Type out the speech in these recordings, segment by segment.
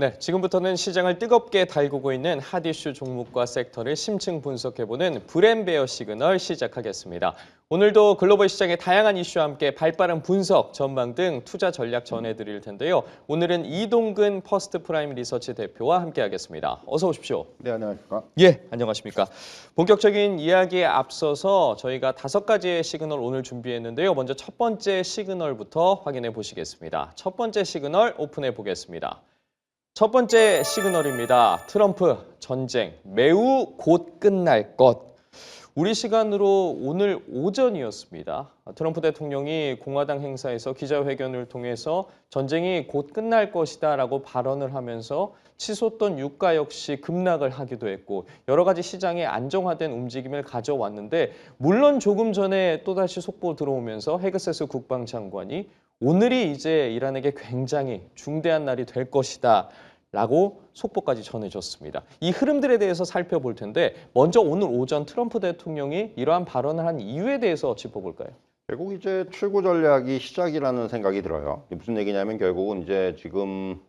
네, 지금부터는 시장을 뜨겁게 달구고 있는 핫 이슈 종목과 섹터를 심층 분석해보는 브랜베어 시그널 시작하겠습니다. 오늘도 글로벌 시장의 다양한 이슈와 함께 발빠른 분석, 전망 등 투자 전략 전해드릴 텐데요. 오늘은 이동근 퍼스트 프라임 리서치 대표와 함께하겠습니다. 어서 오십시오. 네, 안녕하십니까. 예, 안녕하십니까. 본격적인 이야기에 앞서서 저희가 5가지의 시그널 오늘 준비했는데요. 먼저 첫 번째 시그널부터 확인해 보시겠습니다. 첫 번째 시그널 오픈해 보겠습니다. 첫 번째 시그널입니다. 트럼프 전쟁 매우 곧 끝날 것. 우리 시간으로 오늘 오전이었습니다. 트럼프 대통령이 공화당 행사에서 기자회견을 통해서 전쟁이 곧 끝날 것이다라고 발언을 하면서 치솟던 유가 역시 급락을 하기도 했고 여러 가지 시장에 안정화된 움직임을 가져왔는데 물론 조금 전에 또다시 속보 들어오면서 헤그세스 국방장관이 오늘이 이제 이란에게 굉장히 중대한 날이 될 것이다 라고 속보까지 전해졌습니다. 이 흐름들에 대해서 살펴볼 텐데 먼저 오늘 오전 트럼프 대통령이 이러한 발언을 한 이유에 대해서 짚어볼까요? 결국 이제 출구 전략이 시작이라는 생각이 들어요. 무슨 얘기냐면 결국은 이제 지금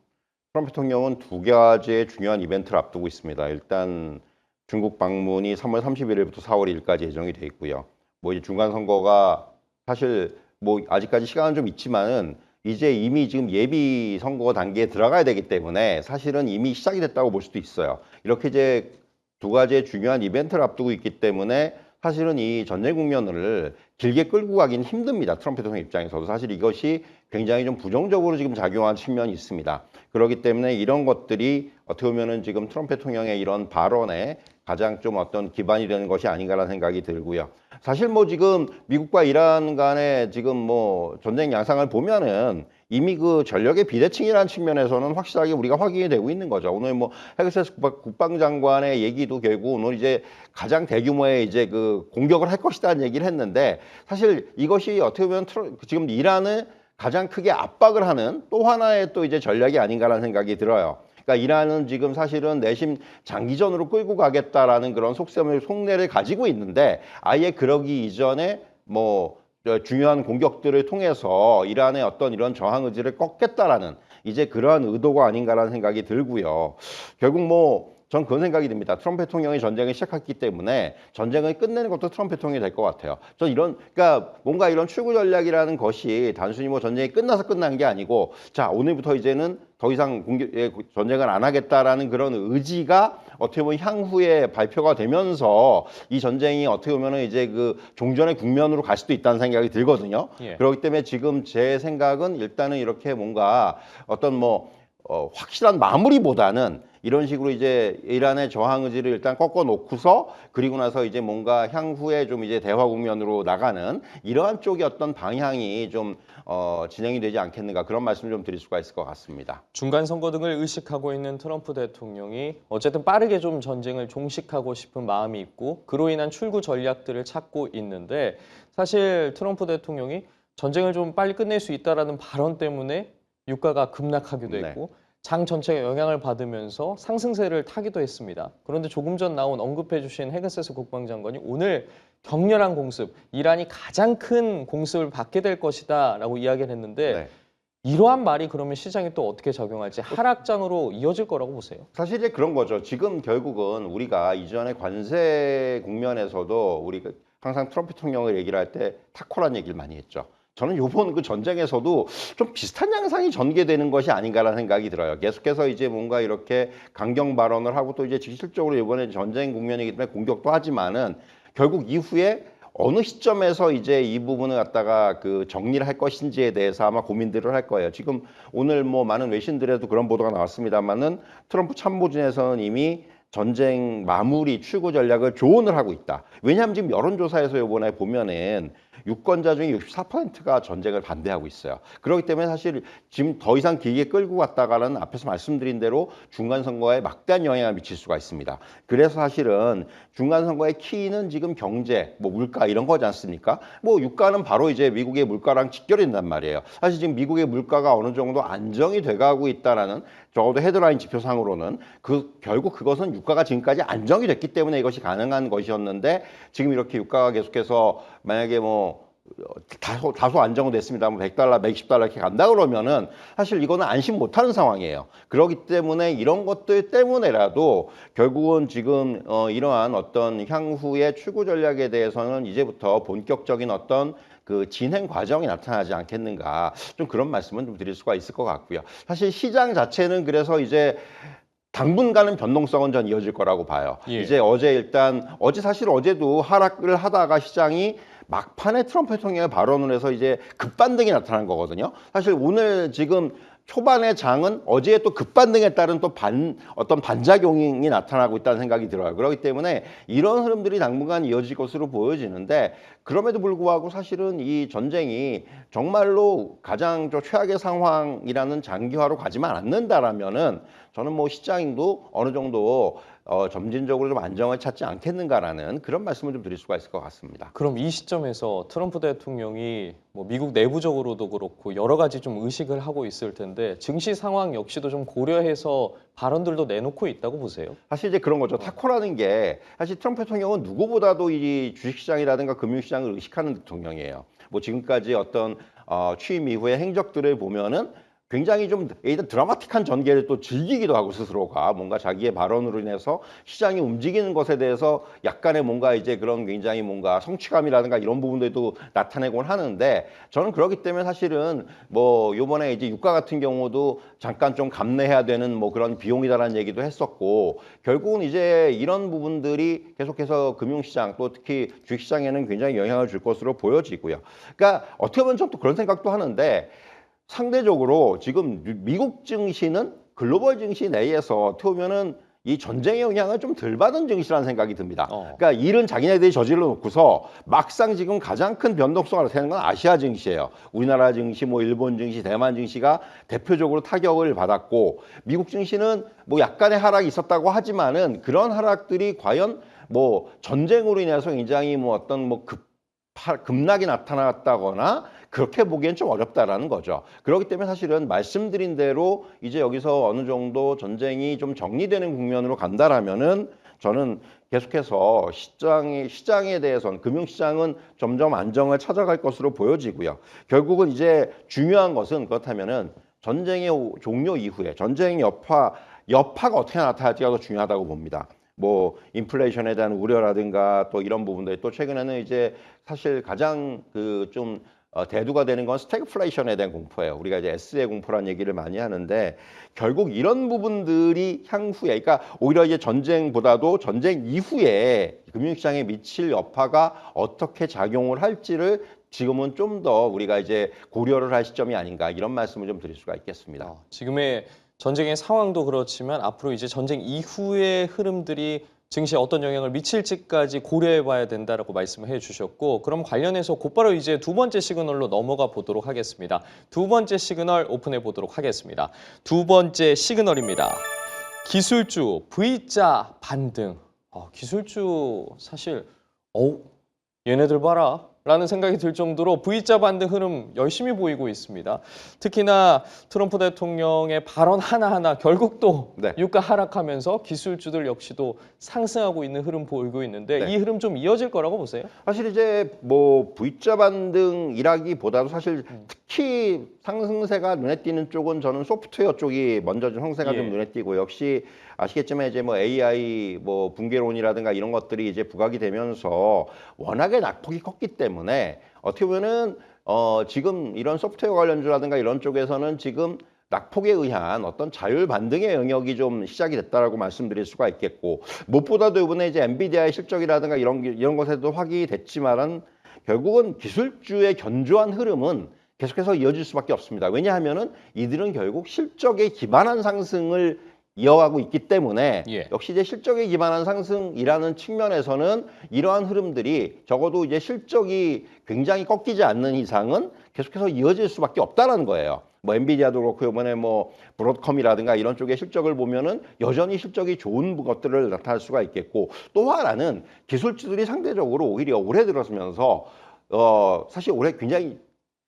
트럼프 대통령은 2가지의 중요한 이벤트를 앞두고 있습니다. 일단 중국 방문이 3월 31일부터 4월 1일까지 예정이 돼 있고요. 뭐 이제 중간 선거가 사실 뭐 아직까지 시간은 좀 있지만은 이제 이미 지금 예비 선거 단계에 들어가야 되기 때문에 사실은 이미 시작이 됐다고 볼 수도 있어요. 이렇게 이제 2가지의 중요한 이벤트를 앞두고 있기 때문에 사실은 이 전쟁 국면을 길게 끌고 가기는 힘듭니다. 트럼프 대통령 입장에서도 사실 이것이 굉장히 좀 부정적으로 지금 작용한 측면이 있습니다. 그렇기 때문에 이런 것들이 어떻게 보면은 지금 트럼프 대통령의 이런 발언에 가장 좀 어떤 기반이 되는 것이 아닌가라는 생각이 들고요. 사실 뭐 지금 미국과 이란 간의 지금 뭐 전쟁 양상을 보면은 이미 그 전력의 비대칭이라는 측면에서는 확실하게 우리가 확인이 되고 있는 거죠. 오늘 뭐 헤그세스 국방장관의 얘기도 결국 오늘 이제 가장 대규모의 이제 그 공격을 할 것이다는 얘기를 했는데 사실 이것이 어떻게 보면 지금 이란을 가장 크게 압박을 하는 또 하나의 또 이제 전략이 아닌가라는 생각이 들어요. 그러니까 이란은 지금 사실은 내심 장기전으로 끌고 가겠다라는 그런 속내를 가지고 있는데 아예 그러기 이전에 뭐 중요한 공격들을 통해서 이란의 어떤 이런 저항 의지를 꺾겠다라는 이제 그러한 의도가 아닌가라는 생각이 들고요. 결국 뭐 전 그런 생각이 듭니다. 트럼프 대통령이 전쟁을 시작했기 때문에 전쟁을 끝내는 것도 트럼프 대통령이 될 것 같아요. 전 그러니까 뭔가 이런 출구 전략이라는 것이 단순히 뭐 전쟁이 끝나서 끝난 게 아니고 자, 오늘부터 이제는 더 이상 전쟁을 안 하겠다라는 그런 의지가 어떻게 보면 향후에 발표가 되면서 이 전쟁이 어떻게 보면은 이제 그 종전의 국면으로 갈 수도 있다는 생각이 들거든요. 예. 그렇기 때문에 지금 제 생각은 일단은 이렇게 뭔가 어떤 뭐 확실한 마무리보다는 이런 식으로 이제 이란의 저항 의지를 일단 꺾어 놓고서 그리고 나서 이제 뭔가 향후에 좀 이제 대화 국면으로 나가는 이러한 쪽의 어떤 방향이 좀 진행이 되지 않겠는가 그런 말씀을 좀 드릴 수가 있을 것 같습니다. 중간 선거 등을 의식하고 있는 트럼프 대통령이 어쨌든 빠르게 좀 전쟁을 종식하고 싶은 마음이 있고 그로 인한 출구 전략들을 찾고 있는데 사실 트럼프 대통령이 전쟁을 좀 빨리 끝낼 수 있다라는 발언 때문에 유가가 급락하기도 했고 장 전체가 영향을 받으면서 상승세를 타기도 했습니다. 그런데 조금 전 나온 언급해 주신 헤그세스 국방장관이 오늘 격렬한 공습, 이란이 가장 큰 공습을 받게 될 것이다 라고 이야기를 했는데 이러한 말이 그러면 시장에 또 어떻게 작용할지 하락장으로 이어질 거라고 보세요? 사실 이제 그런 거죠. 지금 결국은 우리가 이전에 관세 국면에서도 우리가 항상 트럼프 대통령을 얘기를 할 때 타코란 얘기를 많이 했죠. 저는 이번 그 전쟁에서도 좀 비슷한 양상이 전개되는 것이 아닌가라는 생각이 들어요. 계속해서 이제 뭔가 이렇게 강경 발언을 하고 또 이제 실질적으로 이번에 전쟁 국면이기 때문에 공격도 하지만은 결국 이후에 어느 시점에서 이제 이 부분을 갖다가 그 정리를 할 것인지에 대해서 아마 고민들을 할 거예요. 지금 오늘 뭐 많은 외신들에도 그런 보도가 나왔습니다만은 트럼프 참모진에서는 이미 전쟁 마무리 출구 전략을 조언을 하고 있다. 왜냐하면 지금 여론조사에서 이번에 보면은 유권자 중에 64%가 전쟁을 반대하고 있어요. 그렇기 때문에 사실 지금 더 이상 길게 끌고 갔다가는 앞에서 말씀드린 대로 중간 선거에 막대한 영향을 미칠 수가 있습니다. 그래서 사실은 중간 선거의 키는 지금 경제, 뭐 물가 이런 거지 않습니까? 뭐 유가는 바로 이제 미국의 물가랑 직결이 된단 말이에요. 사실 지금 미국의 물가가 어느 정도 안정이 돼가고 있다라는 적어도 헤드라인 지표상으로는 결국 그것은 유가가 지금까지 안정이 됐기 때문에 이것이 가능한 것이었는데 지금 이렇게 유가가 계속해서 만약에 뭐 다소 안정됐습니다. 뭐 $100, $110 이렇게 간다 그러면은 사실 이거는 안심 못하는 상황이에요. 그렇기 때문에 이런 것들 때문에라도 결국은 지금 이러한 어떤 향후의 출구 전략에 대해서는 이제부터 본격적인 어떤 그 진행 과정이 나타나지 않겠는가, 좀 그런 말씀은 좀 드릴 수가 있을 것 같고요. 사실 시장 자체는 그래서 이제 당분간은 변동성은 전 이어질 거라고 봐요. 예. 이제 어제 사실 어제도 하락을 하다가 시장이 막판에 트럼프 대통령의 발언을 해서 이제 급반등이 나타난 거거든요. 사실 오늘 지금 초반의 장은 어제의 또 급반등에 따른 또 어떤 반작용이 나타나고 있다는 생각이 들어요. 그렇기 때문에 이런 흐름들이 당분간 이어질 것으로 보여지는데, 그럼에도 불구하고 사실은 이 전쟁이 정말로 가장 최악의 상황이라는 장기화로 가지만 않는다라면은 저는 뭐 시장도 어느 정도 점진적으로 좀 안정을 찾지 않겠는가라는 그런 말씀을 좀 드릴 수가 있을 것 같습니다. 그럼 이 시점에서 트럼프 대통령이 뭐 미국 내부적으로도 그렇고 여러 가지 좀 의식을 하고 있을 텐데 증시 상황 역시도 좀 고려해서 발언들도 내놓고 있다고 보세요? 사실 이제 그런 거죠. 타코라는 게 사실 트럼프 대통령은 누구보다도 이 주식시장이라든가 금융시장을 의식하는 대통령이에요. 뭐 지금까지 어떤 취임 이후의 행적들을 보면은 굉장히 좀 일단 드라마틱한 전개를 또 즐기기도 하고, 스스로가 뭔가 자기의 발언으로 인해서 시장이 움직이는 것에 대해서 약간의 뭔가 이제 그런 굉장히 뭔가 성취감이라든가 이런 부분들도 나타내곤 하는데, 저는 그렇기 때문에 사실은 뭐 요번에 이제 유가 같은 경우도 잠깐 좀 감내해야 되는 뭐 그런 비용이다라는 얘기도 했었고, 결국은 이제 이런 부분들이 계속해서 금융시장 또 특히 주식시장에는 굉장히 영향을 줄 것으로 보여지고요. 그러니까 어떻게 보면 좀 또 그런 생각도 하는데, 상대적으로 지금 미국 증시는 글로벌 증시 내에서 어떻게 보면은 이 전쟁의 영향을 좀 덜 받은 증시라는 생각이 듭니다. 그러니까 일은 자기네들이 저질러 놓고서 막상 지금 가장 큰 변동성을 나타내는 건 아시아 증시예요. 우리나라 증시, 뭐 일본 증시, 대만 증시가 대표적으로 타격을 받았고, 미국 증시는 뭐 약간의 하락이 있었다고 하지만은 그런 하락들이 과연 뭐 전쟁으로 인해서 굉장히 뭐 어떤 뭐 급락이 나타났다거나 그렇게 보기엔 좀 어렵다라는 거죠. 그렇기 때문에 사실은 말씀드린 대로 이제 여기서 어느 정도 전쟁이 좀 정리되는 국면으로 간다라면은 저는 계속해서 시장에 대해서는, 금융시장은 점점 안정을 찾아갈 것으로 보여지고요. 결국은 이제 중요한 것은, 그렇다면은 전쟁의 종료 이후에 전쟁 여파가 어떻게 나타날지가 더 중요하다고 봅니다. 뭐 인플레이션에 대한 우려라든가 또 이런 부분들, 또 최근에는 이제 사실 가장 그 좀 대두가 되는 건 스태그플레이션에 대한 공포예요. 우리가 이제 S의 공포라는 얘기를 많이 하는데, 결국 이런 부분들이 향후에, 그러니까 오히려 이제 전쟁보다도 전쟁 이후에 금융시장에 미칠 여파가 어떻게 작용을 할지를 지금은 좀 더 우리가 이제 고려를 할 시점이 아닌가, 이런 말씀을 좀 드릴 수가 있겠습니다. 지금의 전쟁의 상황도 그렇지만 앞으로 이제 전쟁 이후의 흐름들이 증시에 어떤 영향을 미칠지까지 고려해 봐야 된다라고 말씀을 해 주셨고, 그럼 관련해서 곧바로 이제 두 번째 시그널로 넘어가 보도록 하겠습니다. 두 번째 시그널 오픈해 보도록 하겠습니다. 두 번째 시그널입니다. 기술주 V자 반등. 기술주 사실 얘네들 봐라 라는 생각이 들 정도로 V자 반등 흐름 열심히 보이고 있습니다. 특히나 트럼프 대통령의 발언 하나하나 결국 또 네. 유가 하락하면서 기술주들 역시도 상승하고 있는 흐름 보이고 있는데, 네. 이 흐름 좀 이어질 거라고 보세요? 사실 이제 뭐 V자 반등이라기보다도 사실 특히 상승세가 눈에 띄는 쪽은 저는 소프트웨어 쪽이 먼저 좀 상승세가 좀 눈에 띄고, 역시 아시겠지만 이제 뭐 AI 뭐 붕괴론이라든가 이런 것들이 이제 부각이 되면서 워낙에 낙폭이 컸기 때문에 어떻게 보면은 지금 이런 소프트웨어 관련주라든가 이런 쪽에서는 지금 낙폭에 의한 어떤 자율 반등의 영역이 좀 시작이 됐다라고 말씀드릴 수가 있겠고, 무엇보다도 이번에 이제 엔비디아의 실적이라든가 이런 것에도 확인이 됐지만은 결국은 기술주의 견조한 흐름은 계속해서 이어질 수밖에 없습니다. 왜냐하면은 이들은 결국 실적에 기반한 상승을 이어가고 있기 때문에, 역시 이제 실적에 기반한 상승이라는 측면에서는 이러한 흐름들이 적어도 이제 실적이 굉장히 꺾이지 않는 이상은 계속해서 이어질 수밖에 없다라는 거예요. 뭐 엔비디아도 그렇고 이번에 뭐 브로드컴이라든가 이런 쪽의 실적을 보면은 여전히 실적이 좋은 것들을 나타낼 수가 있겠고, 또 하나는 기술주들이 상대적으로 오히려 올해 들어서면서 사실 올해 굉장히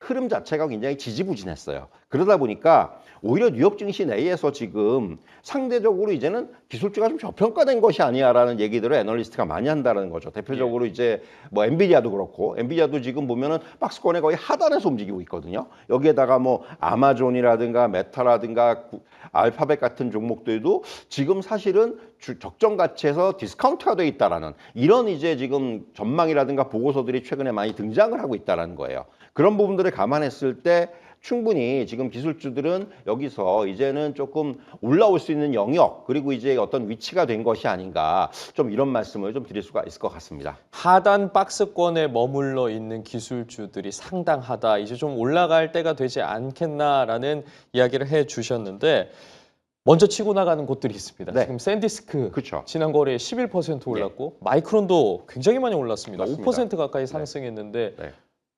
흐름 자체가 굉장히 지지부진했어요. 그러다 보니까 오히려 뉴욕 증시 내에서 지금 상대적으로 이제는 기술주가 좀 저평가된 것이 아니야라는 얘기들을 애널리스트가 많이 한다는 거죠. 대표적으로 이제 뭐 엔비디아도 그렇고, 엔비디아도 지금 보면은 박스권의 거의 하단에서 움직이고 있거든요. 여기에다가 뭐 아마존이라든가 메타라든가 알파벳 같은 종목들도 지금 사실은 적정 가치에서 디스카운트가 돼 있다라는 이런 이제 지금 전망이라든가 보고서들이 최근에 많이 등장을 하고 있다라는 거예요. 그런 부분들을 감안했을 때 충분히 지금 기술주들은 여기서 이제는 조금 올라올 수 있는 영역 그리고 이제 어떤 위치가 된 것이 아닌가 좀 이런 말씀을 좀 드릴 수가 있을 것 같습니다. 하단 박스권에 머물러 있는 기술주들이 상당하다. 이제 좀 올라갈 때가 되지 않겠나라는 이야기를 해주셨는데 먼저 치고 나가는 곳들이 있습니다. 네. 지금 샌디스크 그렇죠. 지난 거래에 11% 올랐고 마이크론도 굉장히 많이 올랐습니다. 맞습니다. 5% 가까이 상승했는데 네.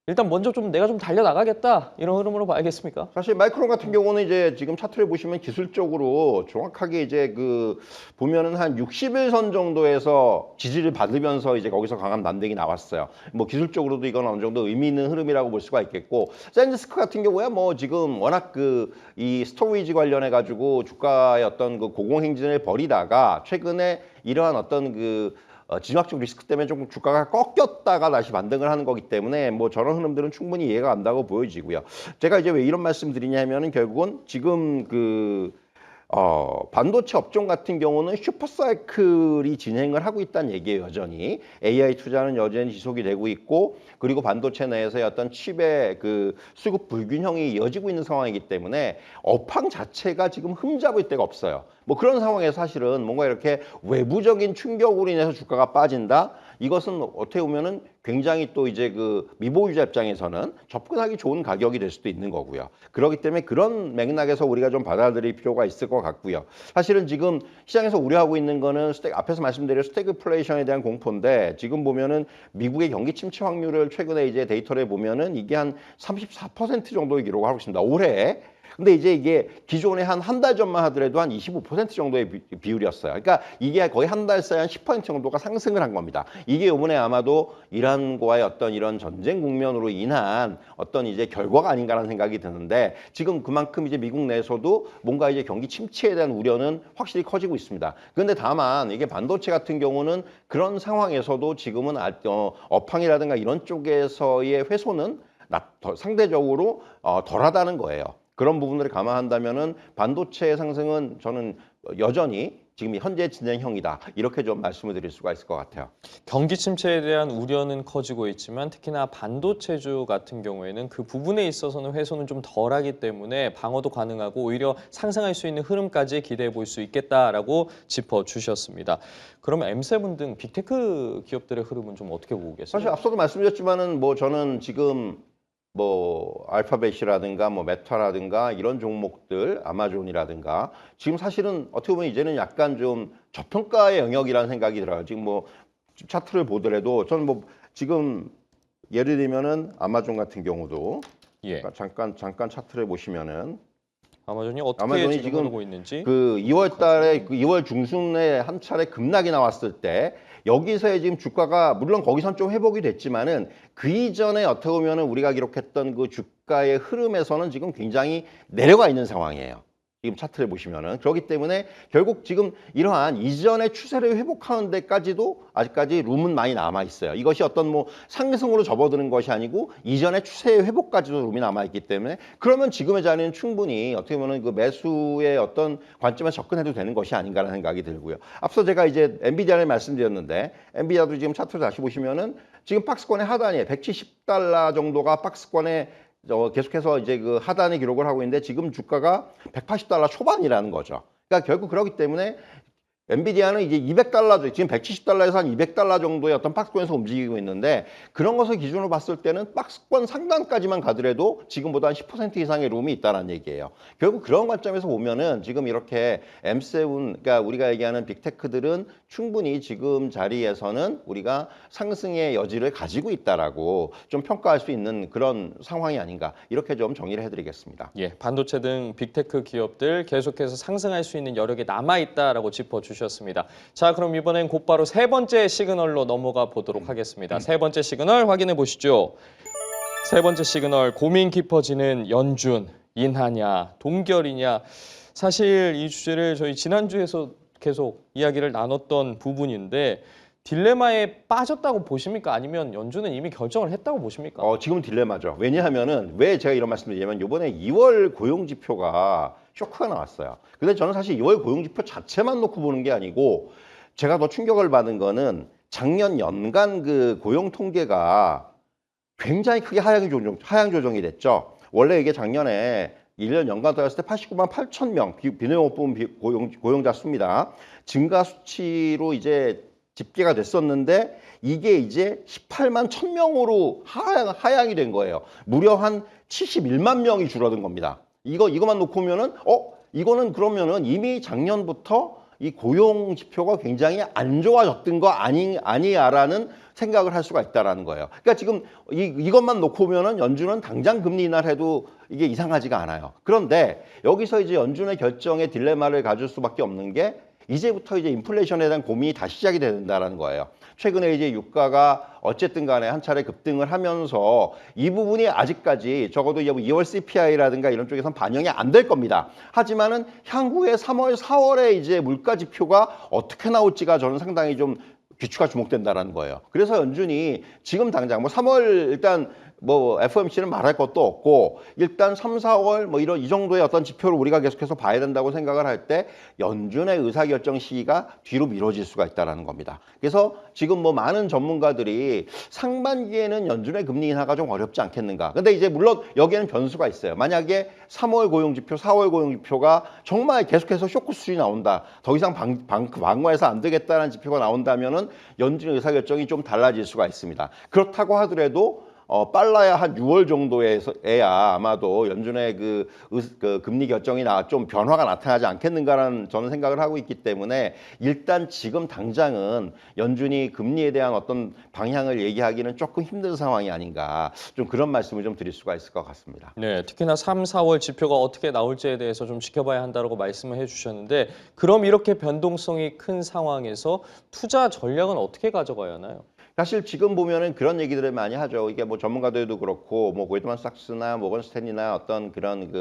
일단 먼저 좀 내가 좀 달려나가겠다 이런 흐름으로 봐야겠습니까? 사실 마이크론 같은 경우는 이제 지금 차트를 보시면 기술적으로 정확하게 이제 그 보면은 한 60일선 정도에서 지지를 받으면서 이제 거기서 강한 반등이 나왔어요. 뭐 기술적으로도 이건 어느 정도 의미 있는 흐름이라고 볼 수가 있겠고, 샌디스크 같은 경우야 뭐 지금 워낙 그 이 스토리지 관련해 가지고 주가의 어떤 그 고공행진을 벌이다가 최근에 이러한 어떤 그 진화적 리스크 때문에 조금 주가가 꺾였다가 다시 반등을 하는 거기 때문에 뭐 저런 흐름들은 충분히 이해가 간다고 보여지고요. 제가 이제 왜 이런 말씀 드리냐면은 결국은 지금 그 반도체 업종 같은 경우는 슈퍼사이클이 진행을 하고 있다는 얘기예요, 여전히. AI 투자는 여전히 지속이 되고 있고, 그리고 반도체 내에서의 어떤 칩의 그 수급 불균형이 이어지고 있는 상황이기 때문에 업황 자체가 지금 흠잡을 데가 없어요. 뭐 그런 상황에서 사실은 뭔가 이렇게 외부적인 충격으로 인해서 주가가 빠진다? 이것은 어떻게 보면은 굉장히 또 이제 그 미보유자 입장에서는 접근하기 좋은 가격이 될 수도 있는 거고요. 그렇기 때문에 그런 맥락에서 우리가 좀 받아들일 필요가 있을 것 같고요. 사실은 지금 시장에서 우려하고 있는 거는 앞에서 말씀드린 스태그플레이션에 대한 공포인데, 지금 보면은 미국의 경기 침체 확률을 최근에 이제 데이터를 보면은 이게 한 34% 정도의 기록을 하고 있습니다. 올해. 근데 이제 이게 기존에 한 달 전만 하더라도 한 25% 정도의 비율이었어요. 그러니까 이게 거의 한 달 사이에 한 10% 정도가 상승을 한 겁니다. 이게 이번에 아마도 이란과의 어떤 이런 전쟁 국면으로 인한 어떤 이제 결과가 아닌가라는 생각이 드는데, 지금 그만큼 이제 미국 내에서도 뭔가 이제 경기 침체에 대한 우려는 확실히 커지고 있습니다. 그런데 다만 이게 반도체 같은 경우는 그런 상황에서도 지금은 업황이라든가 이런 쪽에서의 훼손은 상대적으로 덜하다는 거예요. 그런 부분들을 감안한다면은 반도체 상승은 저는 여전히 지금 현재 진행형이다, 이렇게 좀 말씀을 드릴 수가 있을 것 같아요. 경기 침체에 대한 우려는 커지고 있지만 특히나 반도체주 같은 경우에는 그 부분에 있어서는 훼손은 좀 덜하기 때문에 방어도 가능하고 오히려 상승할 수 있는 흐름까지 기대해 볼 수 있겠다라고 짚어주셨습니다. 그러면 M7 등 빅테크 기업들의 흐름은 좀 어떻게 보고 계세요? 사실 앞서도 말씀드렸지만은 뭐 저는 지금 뭐 알파벳이라든가 뭐 메타라든가 이런 종목들, 아마존이라든가 지금 사실은 어떻게 보면 이제는 약간 좀 저평가의 영역이라는 생각이 들어요. 지금 뭐 차트를 보더라도 저는 뭐 지금 예를 들면은 아마존 같은 경우도 예. 잠깐 차트를 보시면은 아마존이 어떻게 아마존이 지금 흐르고 있는지 그 2월 달에 그 2월 중순에 한 차례 급락이 나왔을 때 여기서의 지금 주가가 물론 거기선 좀 회복이 됐지만은 그 이전에 어떻게 보면은 우리가 기록했던 그 주가의 흐름에서는 지금 굉장히 내려가 있는 상황이에요. 지금 차트를 보시면은. 그렇기 때문에 결국 지금 이러한 이전의 추세를 회복하는 데까지도 아직까지 룸은 많이 남아 있어요. 이것이 어떤 뭐 상승으로 접어드는 것이 아니고 이전의 추세의 회복까지도 룸이 남아 있기 때문에, 그러면 지금의 자리는 충분히 어떻게 보면 그 매수의 어떤 관점에 접근해도 되는 것이 아닌가라는 생각이 들고요. 앞서 제가 이제 엔비디아를 말씀드렸는데, 엔비디아도 지금 차트를 다시 보시면은 지금 박스권의 하단이에요. 170달러 정도가 박스권의 계속해서 이제 그 하단의 기록을 하고 있는데 지금 주가가 180달러 초반이라는 거죠. 그러니까 결국 그렇기 때문에 엔비디아는 이제 200달러, 지금 170달러에서 한 200달러 정도의 어떤 박스권에서 움직이고 있는데, 그런 것을 기준으로 봤을 때는 박스권 상단까지만 가더라도 지금보다 한 10% 이상의 룸이 있다는 얘기예요. 결국 그런 관점에서 보면은 지금 이렇게 M7, 그러니까 우리가 얘기하는 빅테크들은 충분히 지금 자리에서는 우리가 상승의 여지를 가지고 있다라고 좀 평가할 수 있는 그런 상황이 아닌가, 이렇게 좀 정리를 해드리겠습니다. 예, 반도체 등 빅테크 기업들 계속해서 상승할 수 있는 여력이 남아있다라고 짚어주셨습니다. 자, 그럼 이번엔 곧바로 세 번째 시그널로 넘어가 보도록 하겠습니다. 세 번째 시그널 확인해 보시죠. 세 번째 시그널, 고민 깊어지는 연준, 인하냐, 동결이냐. 사실 이 주제를 저희 지난주에서 계속 이야기를 나눴던 부분인데 딜레마에 빠졌다고 보십니까? 아니면 연준은 이미 결정을 했다고 보십니까? 지금 딜레마죠. 왜냐하면은 왜 제가 이런 말씀드리냐면 이번에 2월 고용 지표가 쇼크가 나왔어요. 근데 저는 사실 2월 고용 지표 자체만 놓고 보는 게 아니고 제가 더 충격을 받은 거는 작년 연간 그 고용 통계가 굉장히 크게 하향 조정이 됐죠. 원래 이게 작년에 1년 연간 더했을 때 89만 8천 명 비농업부문 고용자 수입니다. 증가 수치로 이제 집계가 됐었는데 이게 이제 18만 1천 명으로 하향이 된 거예요. 무려 한 71만 명이 줄어든 겁니다. 이거만 놓고 보면은 이거는 그러면은 이미 작년부터 이 고용 지표가 굉장히 안 좋아졌던 거 아니야라는 생각을 할 수가 있다라는 거예요. 그러니까 지금 이것만 놓고 보면은 연준은 당장 금리 인하를 해도 이게 이상하지가 않아요. 그런데 여기서 이제 연준의 결정에 딜레마를 가질 수밖에 없는 게 이제부터 이제 인플레이션에 대한 고민이 다시 시작이 된다라는 거예요. 최근에 이제 유가가 어쨌든 간에 한 차례 급등을 하면서 이 부분이 아직까지 적어도 2월 CPI라든가 이런 쪽에선 반영이 안 될 겁니다. 하지만은 향후에 3월, 4월에 이제 물가 지표가 어떻게 나올지가 저는 상당히 좀 귀추가 주목된다라는 거예요. 그래서 연준이 지금 당장 3월 일단 FOMC는 말할 것도 없고 일단 3, 4월 이 정도의 어떤 지표를 우리가 계속해서 봐야 된다고 생각을 할 때 연준의 의사결정 시기가 뒤로 미뤄질 수가 있다는 겁니다. 그래서 지금 많은 전문가들이 상반기에는 연준의 금리 인하가 좀 어렵지 않겠는가. 근데 이제 물론 여기에는 변수가 있어요. 만약에 3월 고용지표, 4월 고용지표가 정말 계속해서 쇼크 수준이 나온다. 더 이상 방어해서 안 되겠다는 지표가 나온다면은 연준의 의사결정이 좀 달라질 수가 있습니다. 그렇다고 하더라도 빨라야 한 6월 정도에야 아마도 연준의 그 금리 결정이 좀 변화가 나타나지 않겠는가라는 저는 생각을 하고 있기 때문에 일단 지금 당장은 연준이 금리에 대한 어떤 방향을 얘기하기는 조금 힘든 상황이 아닌가 좀 그런 말씀을 좀 드릴 수가 있을 것 같습니다. 네, 특히나 3, 4월 지표가 어떻게 나올지에 대해서 좀 지켜봐야 한다고 말씀을 해주셨는데 그럼 이렇게 변동성이 큰 상황에서 투자 전략은 어떻게 가져가야 하나요? 사실 지금 보면은 그런 얘기들을 많이 하죠. 이게 전문가들도 그렇고 골드만삭스나 모건스탠리나 어떤 그런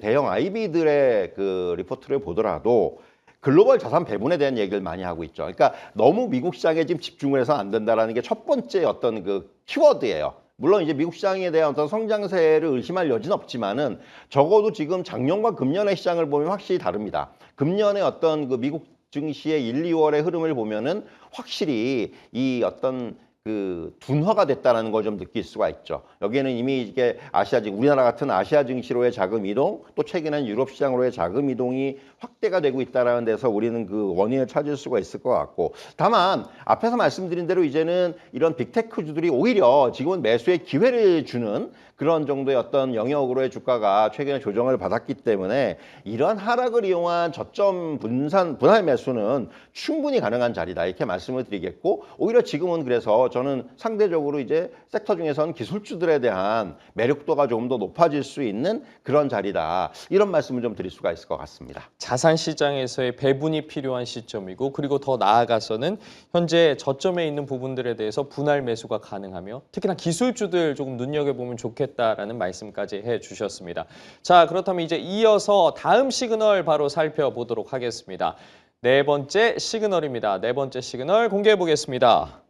대형 IB들의 그 리포트를 보더라도 글로벌 자산 배분에 대한 얘기를 많이 하고 있죠. 그러니까 너무 미국 시장에 지금 집중을 해서 안 된다라는 게 첫 번째 어떤 그 키워드예요. 물론 이제 미국 시장에 대한 어떤 성장세를 의심할 여지는 없지만은 적어도 지금 작년과 금년의 시장을 보면 확실히 다릅니다. 금년의 어떤 그 미국 증시의 1, 2월의 흐름을 보면은 확실히 이 어떤 그 둔화가 됐다는 걸 좀 느낄 수가 있죠. 여기에는 이미 이게 우리나라 같은 아시아 증시로의 자금 이동, 또 최근에는 유럽 시장으로의 자금 이동이 확대가 되고 있다는 데서 우리는 그 원인을 찾을 수가 있을 것 같고, 다만 앞에서 말씀드린 대로 이제는 이런 빅테크주들이 오히려 지금은 매수의 기회를 주는 그런 정도의 어떤 영역으로의 주가가 최근에 조정을 받았기 때문에 이런 하락을 이용한 저점 분할 매수는 충분히 가능한 자리다 이렇게 말씀을 드리겠고, 오히려 지금은 그래서 저는 상대적으로 이제 섹터 중에서는 기술주들에 대한 매력도가 조금 더 높아질 수 있는 그런 자리다 이런 말씀을 좀 드릴 수가 있을 것 같습니다. 자산 시장에서의 배분이 필요한 시점이고 그리고 더 나아가서는 현재 저점에 있는 부분들에 대해서 분할 매수가 가능하며 특히나 기술주들 조금 눈여겨보면 좋겠다라는 말씀까지 해주셨습니다. 자, 그렇다면 이제 이어서 다음 시그널 바로 살펴보도록 하겠습니다. 네 번째 시그널입니다. 네 번째 시그널 공개해 보겠습니다.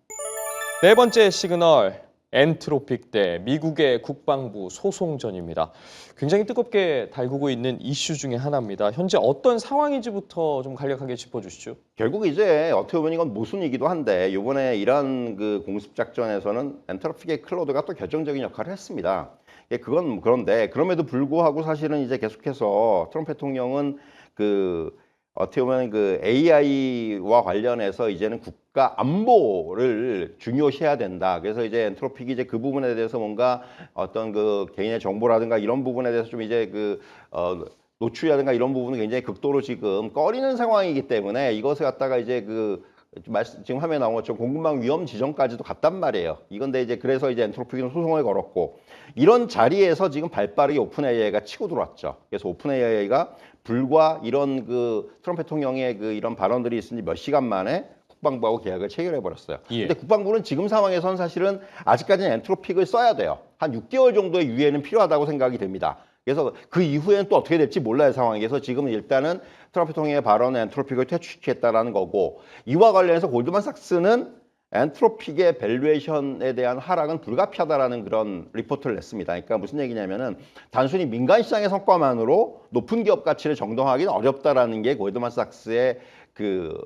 네 번째 시그널, 엔트로픽 대 미국의 국방부 소송전입니다. 굉장히 뜨겁게 달구고 있는 이슈 중에 하나입니다. 현재 어떤 상황인지부터 좀 간략하게 짚어주시죠. 결국 이제 어떻게 보면 이건 모순이기도 한데 이번에 이란 그 공습 작전에서는 엔트로픽의 클로드가 또 결정적인 역할을 했습니다. 그건 그런데 그럼에도 불구하고 사실은 이제 계속해서 트럼프 대통령은 어떻게 보면 AI와 관련해서 이제는 국가 안보를 중요시해야 된다. 그래서 이제 엔트로픽이 이제 그 부분에 대해서 뭔가 어떤 개인의 정보라든가 이런 부분에 대해서 좀 이제 노출이라든가 이런 부분은 굉장히 극도로 지금 꺼리는 상황이기 때문에 이것을 갖다가 이제 지금 화면에 나온 것처럼 공급망 위험 지정까지도 갔단 말이에요. 이건데 이제 그래서 이제 엔트로픽은 소송을 걸었고, 이런 자리에서 지금 발빠르게 오픈 AI가 치고 들어왔죠. 그래서 오픈 AI가 불과 이런 트럼프 대통령의 이런 발언들이 있은 지 몇 시간 만에 국방부하고 계약을 체결해 버렸어요. 예. 근데 국방부는 지금 상황에선 사실은 아직까지는 엔트로픽을 써야 돼요. 한 6개월 정도의 유예는 필요하다고 생각이 됩니다. 그래서 그 이후에는 또 어떻게 될지 몰라요 상황에서 지금은 일단은 트럼프 대통령의 발언에 엔트로픽을 퇴출시켰다라는 거고 이와 관련해서 골드만삭스는 엔트로픽의 밸류에이션에 대한 하락은 불가피하다라는 그런 리포트를 냈습니다. 그러니까 무슨 얘기냐면은 단순히 민간 시장의 성과만으로 높은 기업 가치를 정당화하기는 어렵다라는 게 골드만삭스의 그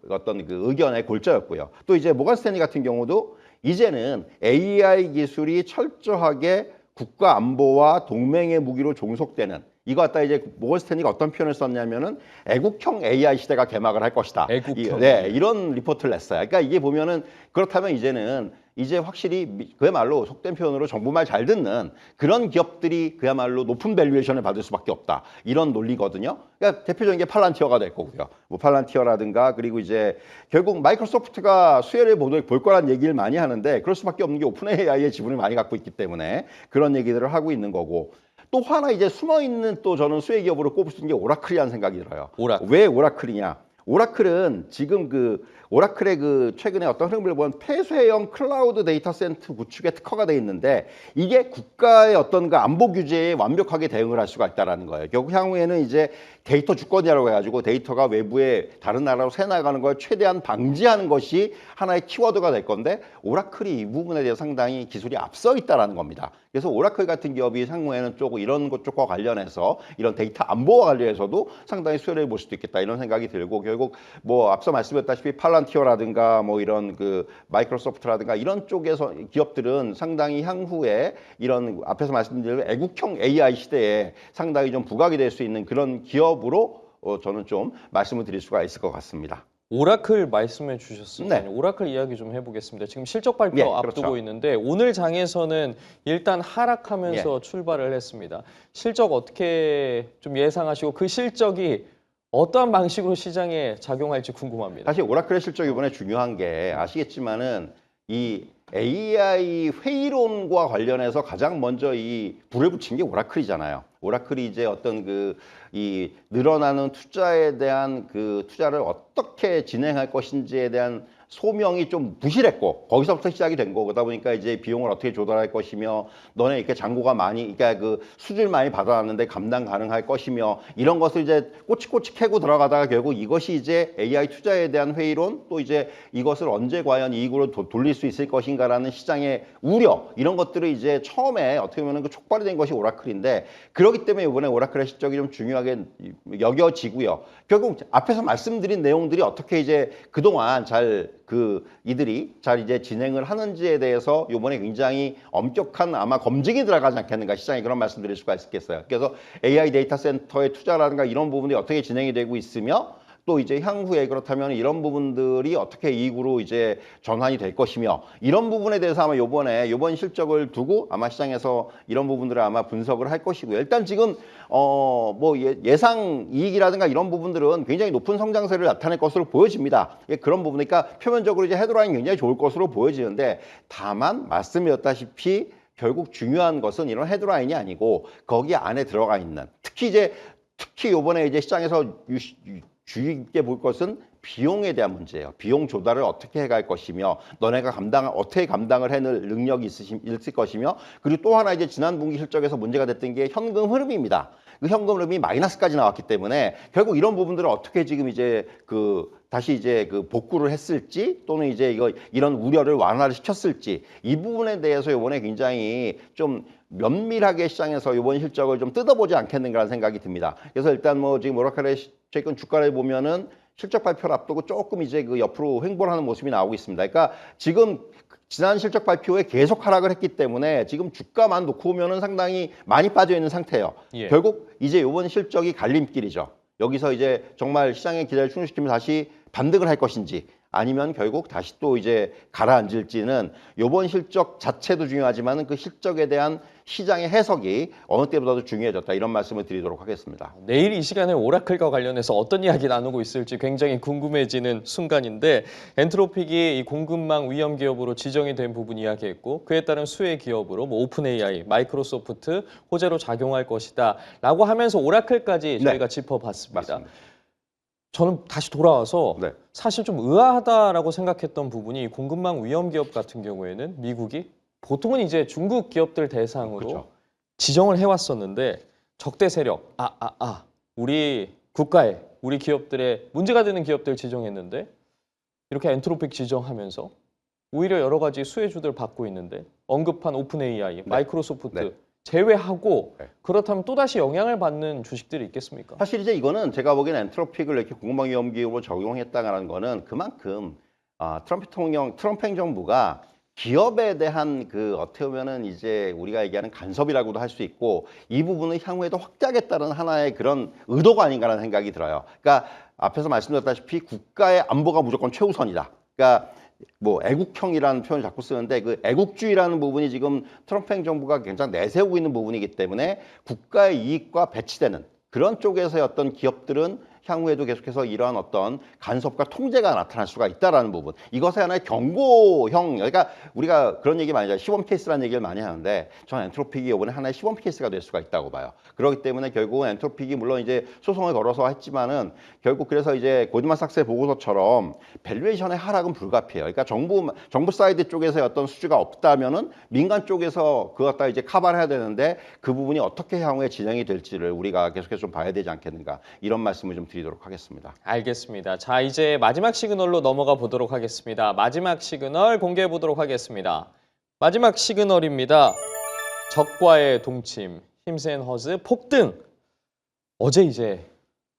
어떤 그 의견의 골자였고요. 또 이제 모건 스탠리 같은 경우도 이제는 AI 기술이 철저하게 국가 안보와 동맹의 무기로 종속되는 이거 갖다 이제 모건 스탠리가 어떤 표현을 썼냐면은 애국형 AI 시대가 개막을 할 것이다. 애국형. 네, 이런 리포트를 냈어요. 그러니까 이게 보면은 그렇다면 이제는 이제 확실히 그야말로 속된 표현으로 정부 말 잘 듣는 그런 기업들이 그야말로 높은 밸류에이션을 받을 수밖에 없다. 이런 논리거든요. 그러니까 대표적인 게 팔란티어가 될 거고요. 뭐 팔란티어라든가 그리고 이제 결국 마이크로소프트가 수혜를 볼 거란 얘기를 많이 하는데 그럴 수밖에 없는 게 오픈 AI의 지분을 많이 갖고 있기 때문에 그런 얘기들을 하고 있는 거고. 또 하나 이제 숨어 있는 또 저는 수혜 기업으로 꼽을 수 있는 게 오라클이라는 생각이 들어요. 오라클. 왜 오라클이냐? 오라클은 지금 그 오라클의 그 최근에 어떤 흐름을 보면 폐쇄형 클라우드 데이터 센터 구축에 특화가 돼 있는데 이게 국가의 어떤 그 안보 규제에 완벽하게 대응을 할 수가 있다라는 거예요. 결국 향후에는 이제 데이터 주권이라고 해가지고 데이터가 외부에 다른 나라로 새나가는 걸 최대한 방지하는 것이 하나의 키워드가 될 건데 오라클이 이 부분에 대해서 상당히 기술이 앞서 있다라는 겁니다. 그래서 오라클 같은 기업이 향후에는 조금 이런 것 쪽과 관련해서 이런 데이터 안보와 관련해서도 상당히 수혜를 볼 수도 있겠다 이런 생각이 들고 결국 뭐 앞서 말씀드렸다시피 팔란티어라든가 뭐 이런 그 마이크로소프트라든가 이런 쪽에서 기업들은 상당히 향후에 이런 앞에서 말씀드린 애국형 AI 시대에 상당히 좀 부각이 될 수 있는 그런 기업으로 저는 좀 말씀을 드릴 수가 있을 것 같습니다. 오라클 말씀해 주셨으니까 네. 오라클 이야기 좀 해보겠습니다. 지금 실적 발표 예, 앞두고 그렇죠. 있는데 오늘 장에서는 일단 하락하면서 출발을 했습니다. 실적 어떻게 좀 예상하시고 그 실적이 어떠한 방식으로 시장에 작용할지 궁금합니다. 사실 오라클의 실적이 이번에 중요한 게 아시겠지만은 이 AI 회의론과 관련해서 가장 먼저 이 불을 붙인 게 오라클이잖아요. 오라클이 이제 어떤 그 이 늘어나는 투자에 대한 그 투자를 어떻게 진행할 것인지에 대한 소명이 좀 부실했고 거기서부터 시작이 된 거고 그러다 보니까 이제 비용을 어떻게 조달할 것이며 너네 이렇게 잔고가 많이 그러니까 그 수주를 많이 받아놨는데 감당 가능할 것이며 이런 것을 이제 꼬치꼬치 캐고 들어가다가 결국 이것이 이제 AI 투자에 대한 회의론 또 이제 이것을 언제 과연 이익으로 돌릴 수 있을 것인가라는 시장의 우려 이런 것들을 이제 처음에 어떻게 보면 그 촉발이 된 것이 오라클인데 그렇기 때문에 이번에 오라클의 실적이 좀 중요하게 여겨지고요. 결국 앞에서 말씀드린 내용들이 어떻게 이제 그동안 이들이 잘 이제 진행을 하는지에 대해서 이번에 굉장히 엄격한 아마 검증이 들어가지 않겠는가 시장에 그런 말씀드릴 수가 있겠어요. 그래서 AI 데이터 센터의 투자라든가 이런 부분들이 어떻게 진행이 되고 있으며 또 이제 향후에 그렇다면 이런 부분들이 어떻게 이익으로 이제 전환이 될 것이며 이런 부분에 대해서 아마 이번 실적을 두고 아마 시장에서 이런 부분들을 아마 분석을 할 것이고요. 일단 지금 뭐 예상 이익이라든가 이런 부분들은 굉장히 높은 성장세를 나타낼 것으로 보여집니다. 그런 부분 그러니까 표면적으로 이제 헤드라인이 굉장히 좋을 것으로 보여지는데 다만 말씀드렸다시피 결국 중요한 것은 이런 헤드라인이 아니고 거기 안에 들어가 있는 특히 이번에 이제 시장에서 주의 깊게 볼 것은 비용에 대한 문제예요. 비용 조달을 어떻게 해갈 것이며 너네가 어떻게 감당을 해낼 능력이 있을 것이며 그리고 또 하나 이제 지난 분기 실적에서 문제가 됐던 게 현금 흐름입니다. 그 현금 흐름이 마이너스까지 나왔기 때문에 결국 이런 부분들을 어떻게 지금 이제 다시 이제 복구를 했을지 또는 이제 이런 우려를 완화를 시켰을지 이 부분에 대해서 이번에 굉장히 좀 면밀하게 시장에서 이번 실적을 좀 뜯어보지 않겠는가라는 생각이 듭니다. 그래서 일단 뭐 지금 오라클의 최근 주가를 보면은 실적 발표를 앞두고 조금 이제 옆으로 횡보를 하는 모습이 나오고 있습니다. 그러니까 지금 지난 실적 발표에 계속 하락을 했기 때문에 지금 주가만 놓고 보면은 상당히 많이 빠져 있는 상태예요. 예. 결국 이제 이번 실적이 갈림길이죠. 여기서 이제 정말 시장의 기대를 충족시키면 다시 반등을 할 것인지 아니면 결국 다시 또 이제 가라앉을지는 이번 실적 자체도 중요하지만 그 실적에 대한 시장의 해석이 어느 때보다도 중요해졌다 이런 말씀을 드리도록 하겠습니다. 내일 이 시간에 오라클과 관련해서 어떤 이야기 나누고 있을지 굉장히 궁금해지는 순간인데 엔트로픽이 이 공급망 위험 기업으로 지정이 된 부분 이야기했고 그에 따른 수혜 기업으로 뭐 오픈 AI, 마이크로소프트 호재로 작용할 것이다 라고 하면서 오라클까지 저희가 짚어봤습니다. 맞습니다. 저는 다시 돌아와서 네. 사실 좀 의아하다라고 생각했던 부분이 공급망 위험 기업 같은 경우에는 미국이 보통은 이제 중국 기업들 대상으로 그렇죠. 지정을 해왔었는데 적대 세력, 우리 국가에 우리 기업들의 문제가 되는 기업들 지정했는데 이렇게 엔트로픽 지정하면서 오히려 여러 가지 수혜주들 받고 있는데 언급한 오픈 AI, 마이크로소프트 네. 제외하고 네. 그렇다면 또다시 영향을 받는 주식들이 있겠습니까? 사실 이제 이거는 제가 보기에는 엔트로픽을 이렇게 공급망 위험 기업으로 적용했다는 거는 그만큼 트럼프 행정부가 기업에 대한 그 어떻게 보면은 이제 우리가 얘기하는 간섭이라고도 할 수 있고 이 부분을 향후에도 확대하겠다는 하나의 그런 의도가 아닌가라는 생각이 들어요. 그러니까 앞에서 말씀드렸다시피 국가의 안보가 무조건 최우선이다. 그러니까 뭐 애국형이라는 표현을 자꾸 쓰는데 그 애국주의라는 부분이 지금 트럼프 행정부가 굉장히 내세우고 있는 부분이기 때문에 국가의 이익과 배치되는 그런 쪽에서의 어떤 기업들은 향후에도 계속해서 이러한 어떤 간섭과 통제가 나타날 수가 있다라는 부분. 이것의 하나의 경고형, 그러니까 우리가 그런 얘기 많이 하죠. 시범 케이스라는 얘기를 많이 하는데 저는 엔트로픽이 이번에 하나의 시범 케이스가 될 수가 있다고 봐요. 그렇기 때문에 결국은 엔트로픽이 물론 이제 소송을 걸어서 했지만은 결국 그래서 이제 고드만삭스의 보고서처럼 밸류에이션의 하락은 불가피해요. 그러니까 정부 사이드 쪽에서의 어떤 수주가 없다면은 민간 쪽에서 그것 갖다 이제 커버를 해야 되는데 그 부분이 어떻게 향후에 진행이 될지를 우리가 계속해서 좀 봐야 되지 않겠는가 이런 말씀을 좀 드리도록 하겠습니다. 알겠습니다. 자, 이제 마지막 시그널로 넘어가 보도록 하겠습니다. 마지막 시그널 공개해 보도록 하겠습니다. 마지막 시그널입니다. 적과의 동침, 힘센 허즈 폭등. 어제 이제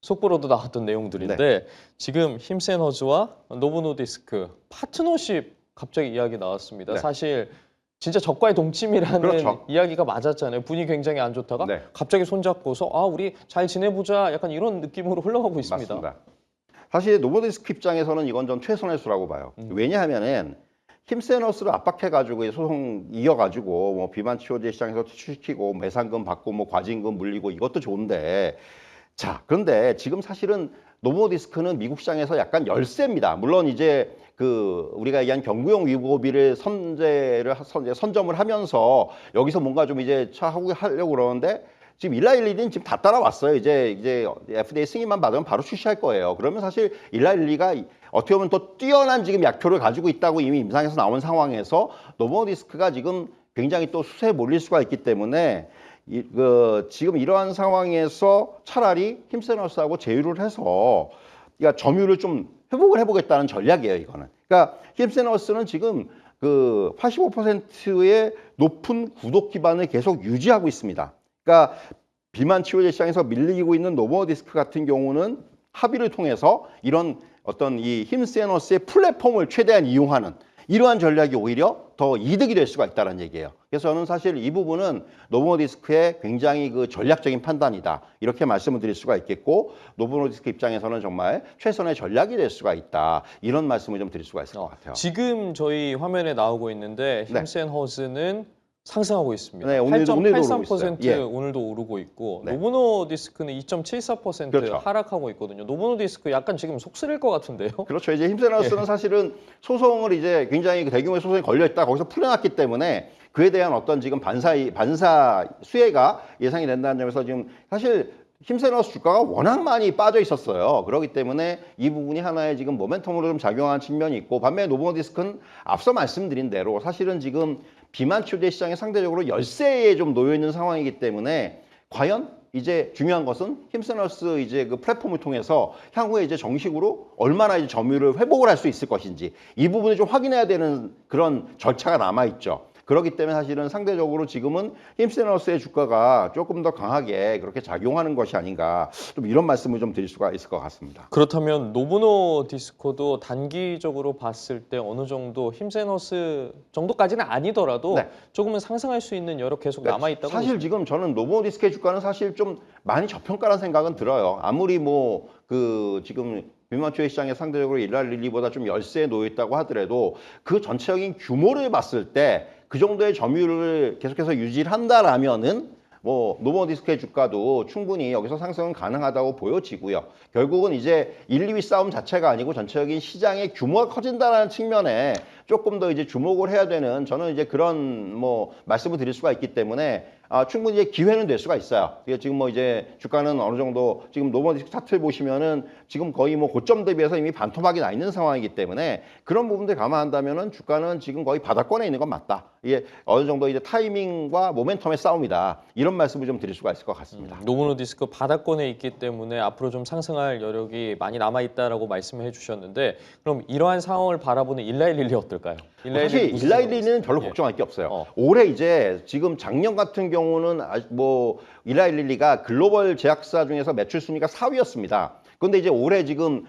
속보로도 나왔던 내용들인데 지금 힘센 허즈와 노보노디스크 파트너십 갑자기 이야기 나왔습니다. 네. 사실 진짜 적과의 동침이라는 그렇죠. 이야기가 맞았잖아요. 분위기 굉장히 안 좋다가 네. 갑자기 손잡고서 우리 잘 지내보자 약간 이런 느낌으로 흘러가고 있습니다. 맞습니다. 사실 노보디스크 입장에서는 이건 좀 최선의 수라고 봐요. 왜냐하면은 힘세너스를 압박해가지고 소송 이겨가지고 뭐 비만 치료제 시장에서 퇴출시키고 매상금 받고 뭐 과징금 물리고 이것도 좋은데 자 그런데 지금 사실은 노보디스크는 미국 시장에서 약간 열세입니다. 물론 이제 그 우리가 얘기한 경구용 위고비를 선점을 하면서 여기서 뭔가 좀 이제 하려고 그러는데 지금 일라일리는 지금 다 따라왔어요. 이제 FDA 승인만 받으면 바로 출시할 거예요. 그러면 사실 일라일리가 어떻게 보면 더 뛰어난 지금 약효를 가지고 있다고 이미 임상에서 나온 상황에서 노보디스크가 지금 굉장히 또 수세에 몰릴 수가 있기 때문에 지금 이러한 상황에서 차라리 힘세너스하고 제휴를 해서 그러니까 점유율을 좀 회복을 해보겠다는 전략이에요, 이거는. 그러니까 힘세너스는 지금 그 85%의 높은 구독 기반을 계속 유지하고 있습니다. 그러니까 비만 치료제 시장에서 밀리고 있는 노보디스크 같은 경우는 합의를 통해서 이런 어떤 이 힘세너스의 플랫폼을 최대한 이용하는 이러한 전략이 오히려 더 이득이 될 수가 있다는 얘기예요. 그래서 저는 사실 이 부분은 노보노디스크의 굉장히 그 전략적인 판단이다. 이렇게 말씀을 드릴 수가 있겠고 노보노디스크 입장에서는 정말 최선의 전략이 될 수가 있다. 이런 말씀을 좀 드릴 수가 있을 것 같아요. 지금 저희 화면에 나오고 있는데 네. 힘센 허즈는 상승하고 있습니다. 네, 오늘도 오르고 8.83% 있어요. 예. 오늘도 오르고 있고 네. 노보노디스크는 2.74% 그렇죠. 하락하고 있거든요. 노보노디스크 약간 지금 속 쓰릴 것 같은데요. 그렇죠. 이제 힘세너스는 사실은 소송을 이제 굉장히 대규모의 소송이 걸려있다 거기서 풀려났기 때문에 그에 대한 어떤 지금 반사 수혜가 예상이 된다는 점에서 지금 사실 힘세너스 주가가 워낙 많이 빠져 있었어요. 그렇기 때문에 이 부분이 하나의 지금 모멘텀으로 좀 작용하는 측면이 있고 반면에 노보노디스크는 앞서 말씀드린 대로 사실은 지금 비만 치료제 시장에 상대적으로 열세에 좀 놓여 있는 상황이기 때문에 과연 이제 중요한 것은 힘세너스 이제 그 플랫폼을 통해서 향후에 이제 정식으로 얼마나 이제 점유율을 회복을 할 수 있을 것인지 이 부분을 좀 확인해야 되는 그런 절차가 남아 있죠. 그렇기 때문에 사실은 상대적으로 지금은 힘세너스의 주가가 조금 더 강하게 그렇게 작용하는 것이 아닌가 좀 이런 말씀을 좀 드릴 수가 있을 것 같습니다. 그렇다면 노보노디스크도 단기적으로 봤을 때 어느 정도 힘센 허스 정도까지는 아니더라도 네. 조금은 상승할 수 있는 여력 계속 남아있다고 사실 지금 저는 노보노디스크의 주가는 사실 좀 많이 저평가라는 생각은 들어요. 아무리 뭐 그 지금 비만추의 시장에 상대적으로 일랄릴리보다 좀 열세에 놓여 있다고 하더라도 그 전체적인 규모를 봤을 때 그 정도의 점유율을 계속해서 유지를 한다라면은 뭐 노보노디스크의 주가도 충분히 여기서 상승은 가능하다고 보여지고요. 결국은 이제 1, 2위 싸움 자체가 아니고 전체적인 시장의 규모가 커진다는 측면에 조금 더 이제 주목을 해야 되는 저는 이제 그런 뭐 말씀을 드릴 수가 있기 때문에 충분히 이제 기회는 될 수가 있어요. 지금 뭐 이제 주가는 어느 정도 지금 노멀디스크 차트를 보시면은 지금 거의 뭐 고점 대비해서 이미 반토막이 나 있는 상황이기 때문에 그런 부분들 감안한다면은 주가는 지금 거의 바닥권에 있는 건 맞다. 이게 어느 정도 이제 타이밍과 모멘텀의 싸움이다. 이런 말씀을 좀 드릴 수가 있을 것 같습니다. 노브노디스크 바닥권에 있기 때문에 앞으로 좀 상승할 여력이 많이 남아 있다라고 말씀해 주셨는데 그럼 이러한 상황을 바라보는 일라일릴리 어떨까요? 사실 일라일리는 별로 예. 걱정할 게 없어요. 올해 이제 지금 작년 같은 경우는 뭐 일라일릴리가 글로벌 제약사 중에서 매출 순위가 4위였습니다. 그런데 이제 올해 지금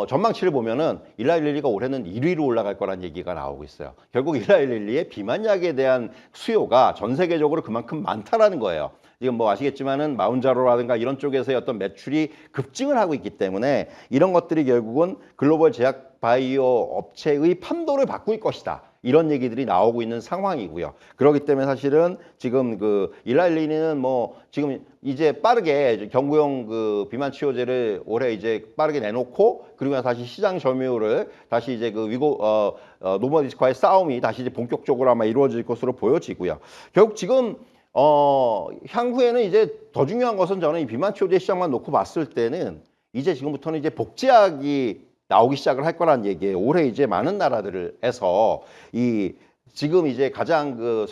전망치를 보면은 일라일릴리가 올해는 1위로 올라갈 거란 얘기가 나오고 있어요. 결국 일라일릴리의 비만약에 대한 수요가 전 세계적으로 그만큼 많다라는 거예요. 지금 뭐 아시겠지만은 마운자로라든가 이런 쪽에서의 어떤 매출이 급증을 하고 있기 때문에 이런 것들이 결국은 글로벌 제약 바이오 업체의 판도를 바꿀 것이다. 이런 얘기들이 나오고 있는 상황이고요. 그렇기 때문에 사실은 지금 그 일라일리는 뭐 지금 이제 빠르게 경구용 그 비만 치료제를 올해 이제 빠르게 내놓고 그리고 다시 시장 점유율을 다시 이제 그 노모디스크와의 싸움이 다시 이제 본격적으로 아마 이루어질 것으로 보여지고요. 결국 지금 향후에는 이제 더 중요한 것은 저는 이 비만 치료제 시장만 놓고 봤을 때는 이제 지금부터는 이제 복제약이 나오기 시작을 할 거란 얘기예요. 올해 이제 많은 나라들에서 지금 이제 가장 그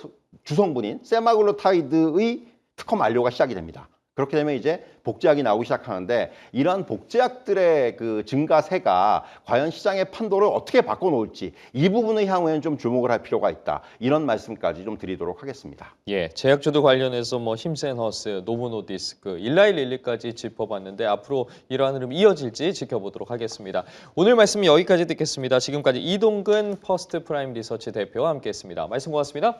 주성분인 세마글루타이드의 특허 만료가 시작이 됩니다. 그렇게 되면 이제 복제약이 나오기 시작하는데 이러한 복제약들의 그 증가세가 과연 시장의 판도를 어떻게 바꿔놓을지 이 부분의 향후에는 좀 주목을 할 필요가 있다. 이런 말씀까지 좀 드리도록 하겠습니다. 예, 제약주도 관련해서 뭐 힘센허스, 노브노디스크, 일라일릴리까지 짚어봤는데 앞으로 이러한 흐름 이어질지 지켜보도록 하겠습니다. 오늘 말씀 여기까지 듣겠습니다. 지금까지 이동근 퍼스트 프라임 리서치 대표와 함께했습니다. 말씀 고맙습니다.